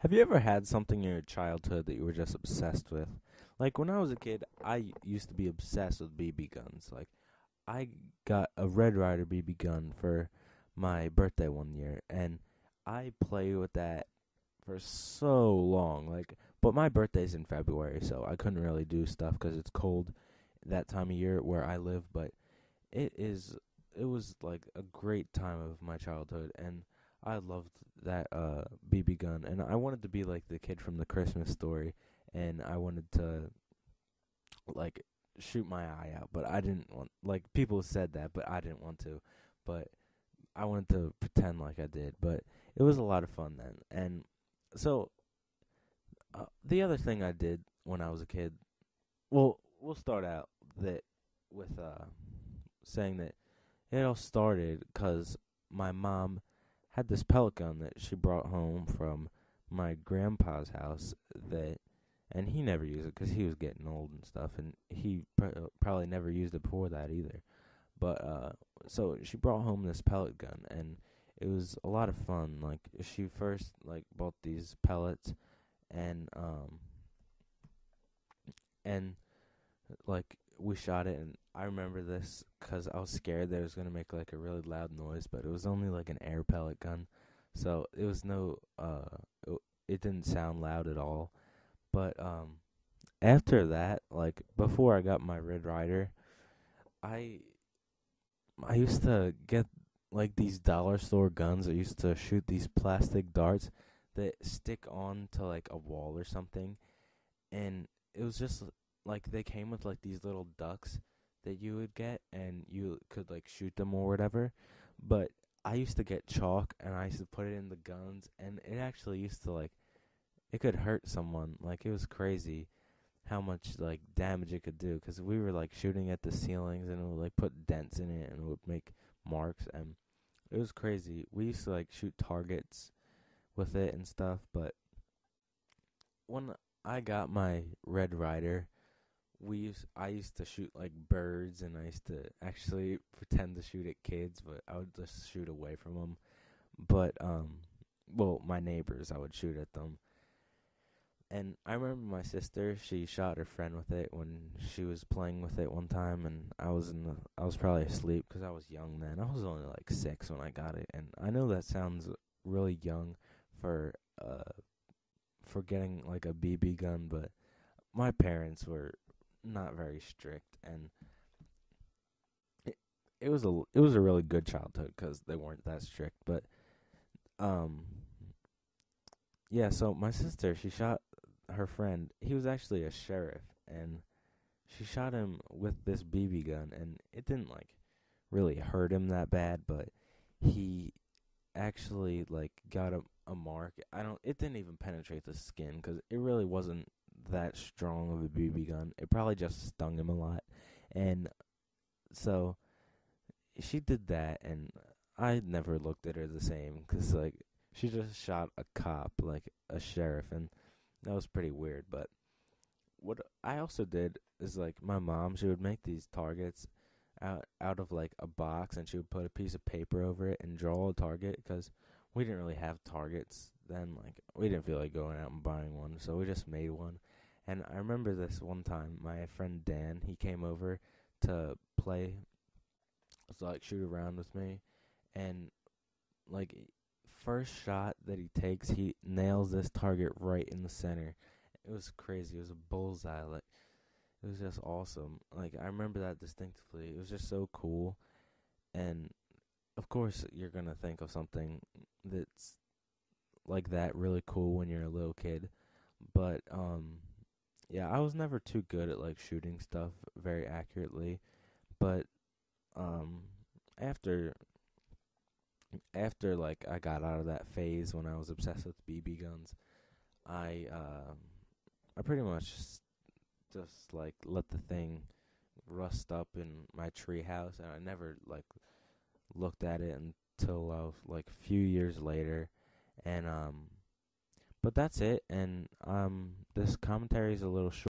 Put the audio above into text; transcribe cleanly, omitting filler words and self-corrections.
Have you ever had something in your childhood that you were just obsessed with? Like when I was a kid, I used to be obsessed with BB guns. Like I got a Red Ryder BB gun for my birthday one year, and I played with that for so long. But my birthday's in February, so I couldn't really do stuff because it's cold that time of year where I live. But it is it was like a great time of my childhood, and I loved that BB gun, and I wanted to be like the kid from the Christmas story, and I wanted to like shoot my eye out, but I didn't want, like, people said that, but I didn't want to. But I wanted to pretend like I did, but it was a lot of fun then. And so the other thing I did when I was a kid, well, we'll start out that with saying that it all started because my mom had this pellet gun that she brought home from my grandpa's house that, and he never used it because he was getting old and stuff, and he probably never used it before that either. But so she brought home this pellet gun, and it was a lot of fun. Like she first like bought these pellets, and and like we shot it, and I remember this because I was scared that it was gonna make like a really loud noise, but it was only like an air pellet gun, so it was no it didn't sound loud at all. But after that, like before I got my Red Ryder, I I used to get like these dollar store guns. I used to shoot these plastic darts that stick on to like a wall or something, and it was just like they came with like these little ducks that you would get, and you could like shoot them or whatever. But I used to get chalk and I used to put it in the guns, and it actually used to like, it could hurt someone. Like it was crazy how much like damage it could do because we were like shooting at the ceilings, and it would like put dents in it, and it would make marks, and it was crazy. We used to like shoot targets with it and stuff. But when I got my Red Ryder, I used to shoot like birds, and I used to actually pretend to shoot at kids, but I would just shoot away from them. But well, my neighbors, I would shoot at them. And I remember my sister, she shot her friend with it when she was playing with it one time, and I was probably asleep because I was young then. I was only like 6 when I got it, and I know that sounds really young for uh for getting like a BB gun, but my parents were not very strict, and it, it was a really good childhood because they weren't that strict. But um yeah, so my sister, she shot her friend. He was actually a sheriff, and she shot him with this BB gun, and it didn't like really hurt him that bad, but he actually like got a mark. I don't. It didn't even penetrate the skin because it really wasn't that strong of a BB gun. It probably just stung him a lot, and so she did that, and I never looked at her the same because like she just shot a cop, like a sheriff, and that was pretty weird. But what I also did is like my mom, she would make these targets out of like a box, and she would put a piece of paper over it and draw a target because we didn't really have targets then. Like we didn't feel like going out and buying one, so we just made one. And I remember this one time, my friend Dan, he came over to play, so like shoot around with me, and like first shot that he takes, he nails this target right in the center. It was crazy. It was a bullseye. Like it was just awesome. Like I remember that distinctively. It was just so cool. And of course, you're gonna think of something that's like that really cool when you're a little kid. But yeah, I was never too good at like shooting stuff very accurately. But um, after like I got out of that phase when I was obsessed with BB guns, I I pretty much just like let the thing rust up in my tree house, and I never like looked at it until I was like a few years later. And but that's it. And this commentary is a little short.